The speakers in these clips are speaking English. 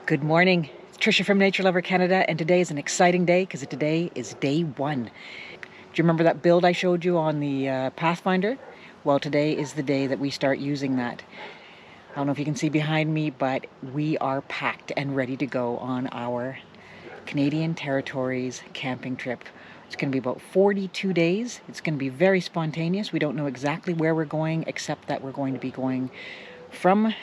Good morning, it's Tricia from Nature Lover Canada, and today is an exciting day because today is day one. Do you remember that build I showed you on the Pathfinder? Well, today is the day that we start using that. I don't know if you can see behind me, but we are packed and ready to go on our Canadian Territories camping trip. It's going to be about 42 days. It's going to be very spontaneous. We don't know exactly where we're going, except that we're going to be going from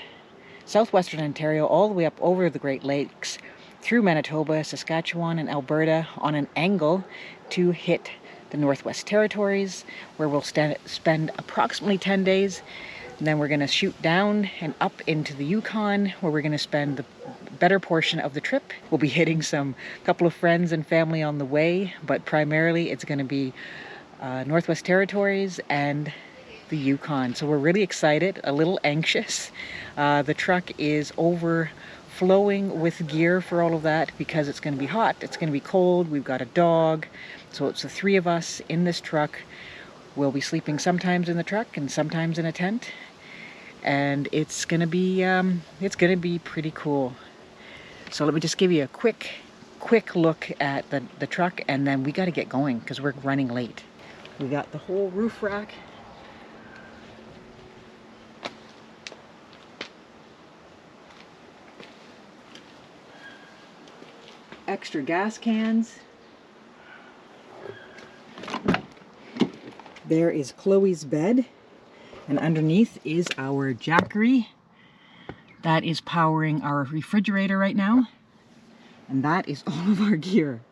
southwestern Ontario all the way up over the Great Lakes, through Manitoba, Saskatchewan, and Alberta on an angle to hit the Northwest Territories, where we'll spend approximately 10 days. And then we're going to shoot down and up into the Yukon, where we're going to spend the better portion of the trip. We'll be hitting some couple of friends and family on the way, but primarily it's going to be Northwest Territories and the Yukon. So we're really excited, a little anxious. The truck is overflowing with gear for all of that because it's going to be hot, it's going to be cold, we've got a dog. So it's the three of us in this truck. We'll be sleeping sometimes in the truck and sometimes in a tent. And it's going to be pretty cool. So let me just give you a quick look at the truck, and then we got to get going because we're running late. We got the whole roof rack. Extra gas cans. There is Chloe's bed, and underneath is our Jackery. That is powering our refrigerator right now, and that is all of our gear.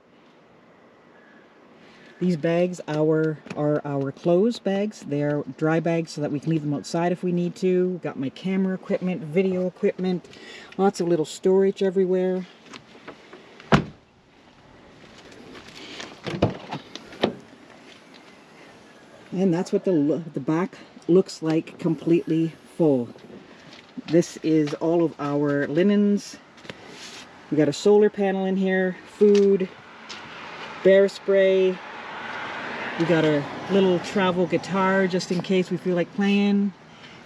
These bags are our clothes bags. They are dry bags so that we can leave them outside if we need to. Got my camera equipment, video equipment, lots of little storage everywhere. And that's what the back looks like, completely full. This is all of our linens. We got a solar panel in here, food, bear spray. We got our little travel guitar just in case we feel like playing.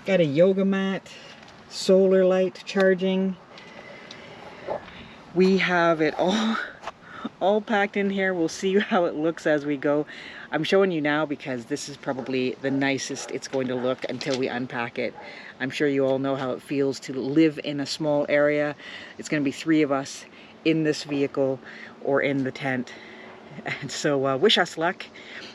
Got a yoga mat, solar light charging. We have it all packed in here. We'll see how it looks as we go. I'm showing you now because this is probably the nicest it's going to look until we unpack it. I'm sure you all know how it feels to live in a small area. It's going to be three of us in this vehicle or in the tent. And so wish us luck.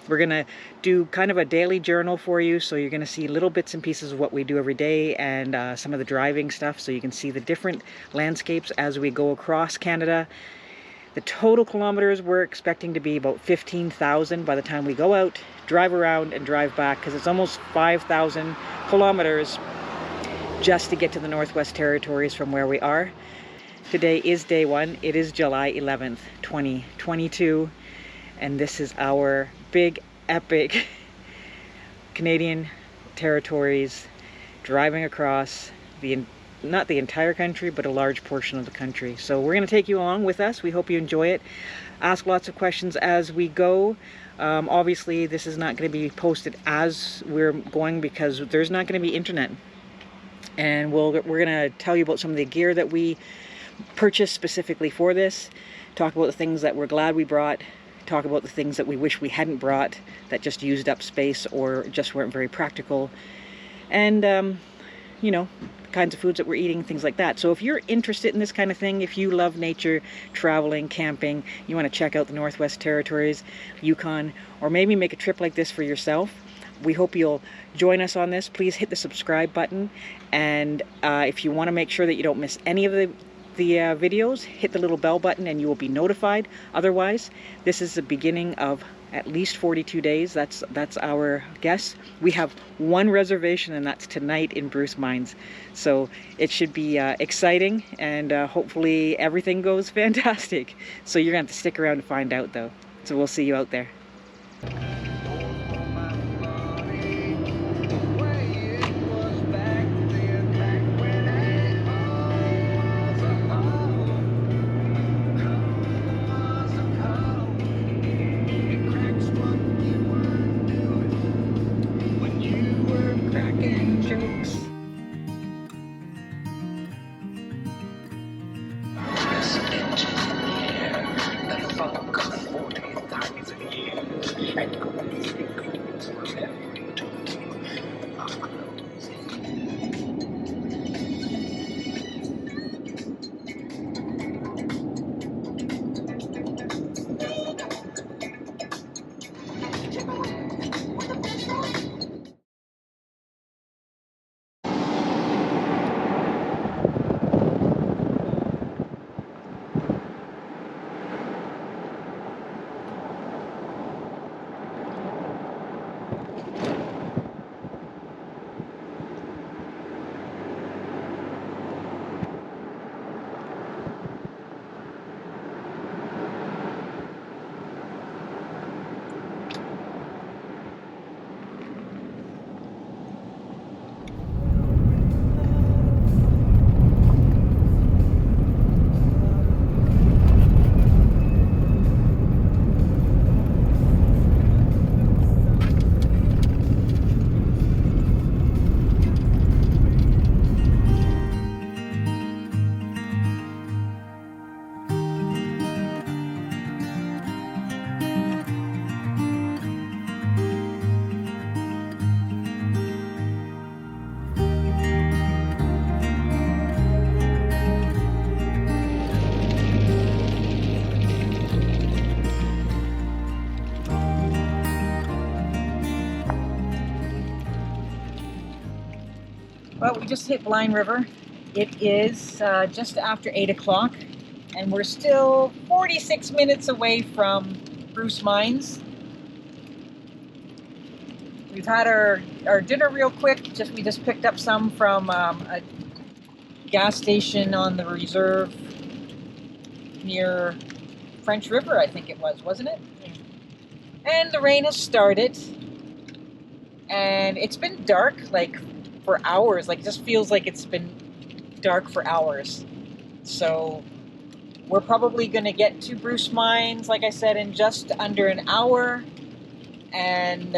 We're going to do kind of a daily journal for you, so you're going to see little bits and pieces of what we do every day and some of the driving stuff, so you can see the different landscapes as we go across Canada. The total kilometers we're expecting to be about 15,000 by the time we go out, drive around, and drive back, because it's almost 5,000 kilometers just to get to the Northwest Territories from where we are. Today is day one. It is July 11th, 2022, and this is our big, epic Canadian Territories, driving across not the entire country, but a large portion of the country. So we're going to take you along with us. We hope you enjoy it. Ask lots of questions as we go. Obviously, this is not going to be posted as we're going because there's not going to be internet. And we're going to tell you about some of the gear that we purchased specifically for this. Talk about the things that we're glad we brought. Talk about the things that we wish we hadn't brought that just used up space or just weren't very practical. And, you know, kinds of foods that we're eating, things like that. So if you're interested in this kind of thing, if you love nature, traveling, camping, you want to check out the Northwest Territories, Yukon, or maybe make a trip like this for yourself, we hope you'll join us on this. Please hit the subscribe button, and if you want to make sure that you don't miss any of the videos, hit the little bell button and you will be notified. Otherwise, this is the beginning of at least 42 days. That's our guess. We have one reservation, and that's tonight in Bruce Mines. So it should be exciting, and hopefully everything goes fantastic. So you're going to have to stick around to find out, though. So we'll see you out there. we just hit Blind River. It is just after 8 o'clock, and we're still 46 minutes away from Bruce Mines. We've had our dinner real quick. We just picked up some from a gas station on the reserve near French River, I think it was, wasn't it? Yeah. And the rain has started, and it's been dark like for hours. Like, it just feels like it's been dark for hours. So we're probably going to get to Bruce Mines, like I said, in just under an hour. And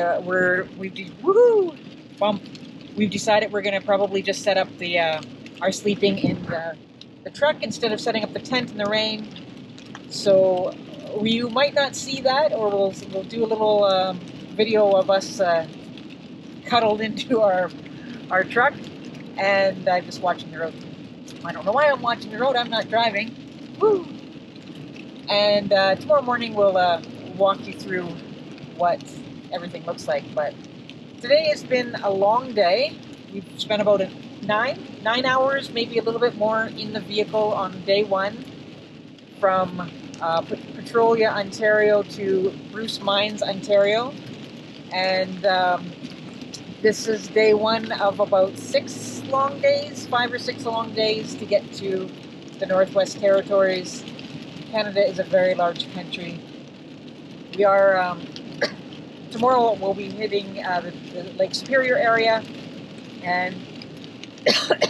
we've decided we're going to probably just set up our sleeping in the truck instead of setting up the tent in the rain. So you might not see that, or we'll do a little video of us cuddled into our truck, and I'm just watching the road. I don't know why I'm watching the road. I'm not driving. Woo! And tomorrow morning we'll walk you through what everything looks like. But today has been a long day. We've spent about 9 hours, maybe a little bit more, in the vehicle on day one, from Petrolia, Ontario to Bruce Mines, Ontario. And this is day one of about 6 long days, 5 or 6 long days to get to the Northwest Territories. Canada is a very large country. We are, tomorrow we'll be hitting the Lake Superior area, and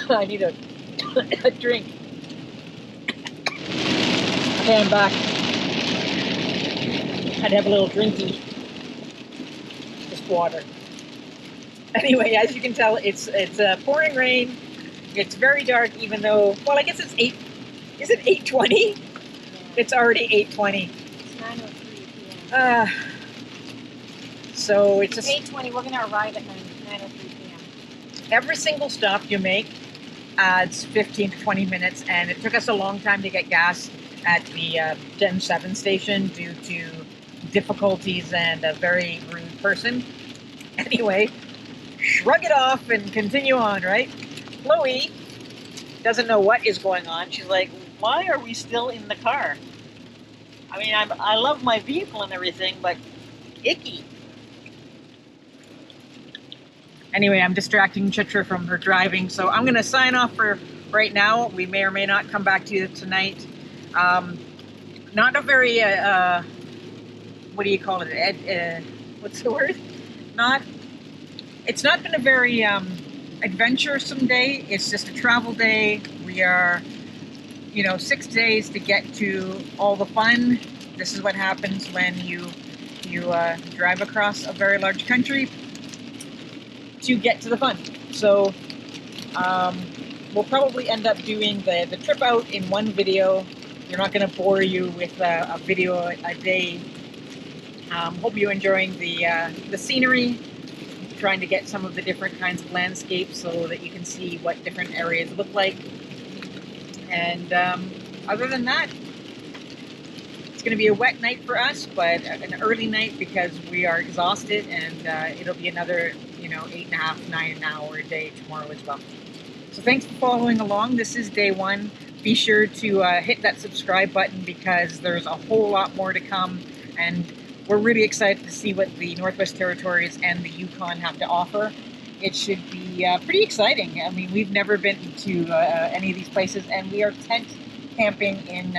I need a drink. Okay, I'm back. I'd have a little drinky. Just water. Anyway, as you can tell, it's pouring rain. It's very dark, even though, well, I guess it's 8. Is it 8:20? Yeah. It's already 8:20. It's 9:03 p.m. So it's 8:20. We're gonna arrive at 9:03 p.m. Every single stop you make adds 15 to 20 minutes, and it took us a long time to get gas at the Gen 7 station due to difficulties and a very rude person. Anyway, shrug it off and continue on, right? Chloe doesn't know what is going on. She's like, why are we still in the car? I mean, I love my vehicle and everything, but icky. Anyway, I'm distracting Chitra from her driving, so I'm going to sign off for right now. We may or may not come back to you tonight. Not a very, what do you call it? What's the word? It's not been a very adventuresome day. It's just a travel day. We are, 6 days to get to all the fun. This is what happens when you drive across a very large country to get to the fun. So we'll probably end up doing the trip out in one video. We're not going to bore you with a video a day. Hope you're enjoying the scenery, trying to get some of the different kinds of landscapes so that you can see what different areas look like. And other than that, it's going to be a wet night for us, but an early night because we are exhausted, and it'll be another 8.5, 9 hour day tomorrow as well. So thanks for following along. This is day one. Be sure to hit that subscribe button because there's a whole lot more to come, and we're really excited to see what the Northwest Territories and the Yukon have to offer. It should be pretty exciting. I mean, we've never been to any of these places, and we are tent camping in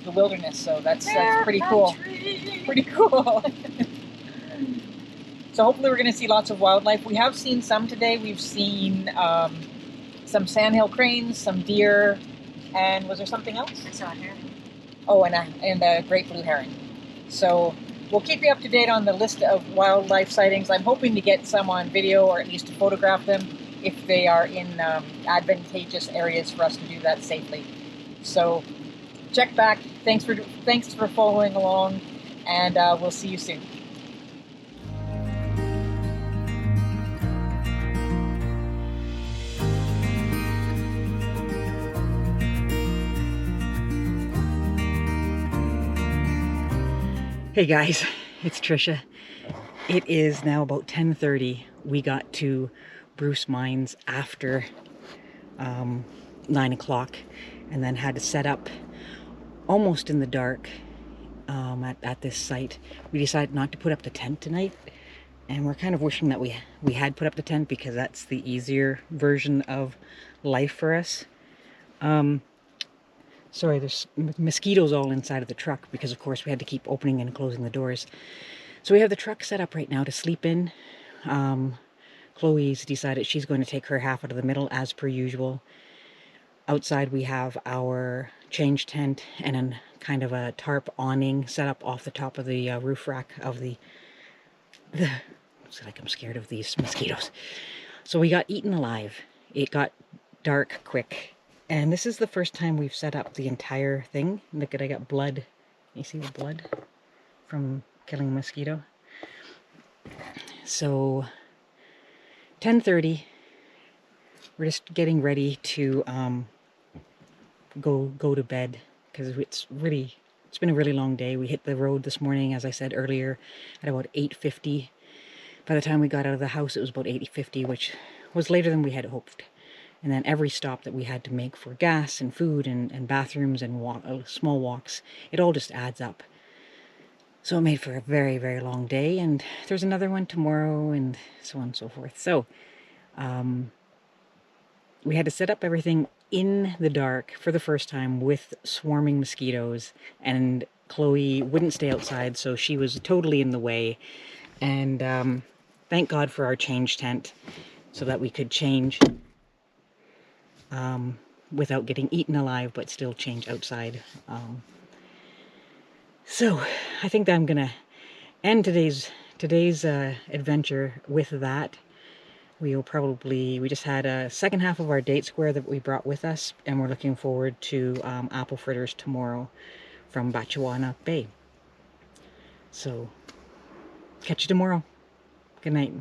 the wilderness, so that's pretty cool. Pretty cool. So hopefully we're going to see lots of wildlife. We have seen some today. We've seen some sandhill cranes, some deer, and was there something else? I saw a herring. Oh, and a great blue heron. So we'll keep you up to date on the list of wildlife sightings. I'm hoping to get some on video, or at least to photograph them if they are in advantageous areas for us to do that safely. So check back. Thanks for following along, and we'll see you soon. Hey guys, it's Trisha. It is now about 10:30. We got to Bruce Mines after 9 o'clock, and then had to set up almost in the dark at this site. We decided not to put up the tent tonight, and we're kind of wishing that we had put up the tent, because that's the easier version of life for us. Sorry, there's mosquitoes all inside of the truck, because of course we had to keep opening and closing the doors. So we have the truck set up right now to sleep in. Chloe's decided she's going to take her half out of the middle as per usual. Outside we have our change tent and a kind of a tarp awning set up off the top of the roof rack of the it's like I'm scared of these mosquitoes. So we got eaten alive. It got dark quick. And this is the first time we've set up the entire thing. Look at, I got blood. You see the blood from killing a mosquito? So 10:30. We're just getting ready to go to bed, because it's been a really long day. We hit the road this morning, as I said earlier, at about 8:50. By the time we got out of the house, it was about 8:50, which was later than we had hoped. And then every stop that we had to make for gas and food and bathrooms and small walks, it all just adds up. So it made for a very, very long day, and there's another one tomorrow, and so on and so forth. So we had to set up everything in the dark for the first time with swarming mosquitoes, and Chloe wouldn't stay outside, so she was totally in the way. And thank God for our change tent, so that we could change without getting eaten alive, but still change outside. So I think that I'm gonna end today's adventure with that. We just had a second half of our date square that we brought with us, and we're looking forward to apple fritters tomorrow from Batchewana Bay. So catch you tomorrow. Good night.